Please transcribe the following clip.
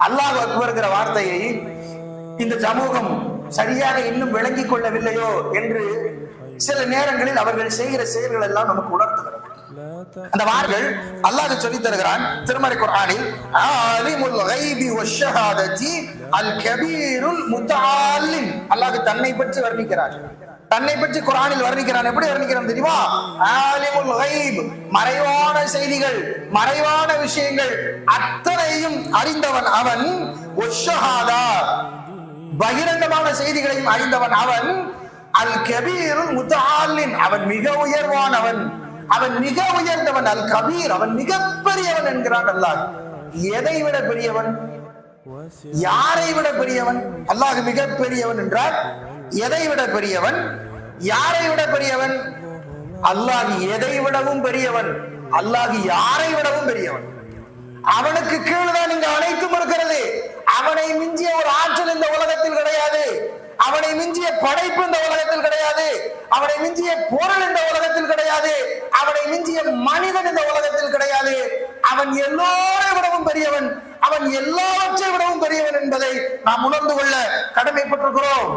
அல்லாஹ் அக்பர்ங்கிற வார்த்தையை இந்த சமூகம் சரியாக இன்னும் விளங்கிக் கொள்ளவில்லையோ என்று சில நேரங்களில் அவர்கள் செய்கிற செயல்கள் எல்லாம் நமக்கு உணர்த்துகிறது. அந்த வார்கள் அல்லாஹ் சொல்லித் தருகிறான் திருமறை குர்ஆனில், ஆலிமுல் கைபி வஷ்ஷஹாதத்தி அல் கபீருல் முத்தஆல்லிம். அல்லாஹ் தன்னை பற்றி வர்ணிக்கிறார். தன்னை பற்றி குர்ஆனில் வர்ணிக்கிறான். எப்படி வர்ணிக்கிறான் தெரியுமா? ஆலிமுல் கைப், மறைவான செய்திகள், மறைவான விஷயங்கள் அத்தனையும் அறிந்தவன் அவன். வஷ்ஷஹாதா, பகிரங்கமான செய்திகளையும் அறிந்தவன் அவன். அல் கபீருல் முத்தஆல்லிம், அவன் மிக உயர்வானவன், அவன் மிக உயர்ந்தவன். அல் கபீர், அவன் மிக பெரியவன் என்கிறான் அல்லாஹ். எதை விட பெரியவன்? யாரை விட பெரியவன்? அல்லாஹ் மிக பெரியவன் என்றால் எதை விட பெரியவன்? யாரை விட பெரியவன்? அல்லாஹ் எதை விடவும் பெரியவன், அல்லாஹ் யாரை விடவும் பெரியவன். அவனுக்கு கீழ்தான் இங்கு அனைத்தும் இருக்கிறது. அவனை மிஞ்சிய ஒரு ஆற்றல் இந்த உலகத்தில் கிடையாது. அவனை மிஞ்சிய படைப்பு இந்த உலகத்தில் கிடையாது. அவனை மிஞ்சிய பொருள் இந்த உலகத்தில் கிடையாது. அவனை மிஞ்சிய மனிதன் இந்த உலகத்தில் கிடையாது. அவன் எல்லோரை விடவும் பெரியவன், அவன் எல்லாவற்றை விடவும் பெரியவன் என்பதை நாம் உணர்ந்து கொள்ள கடமைப்பட்டிருக்கிறோம்.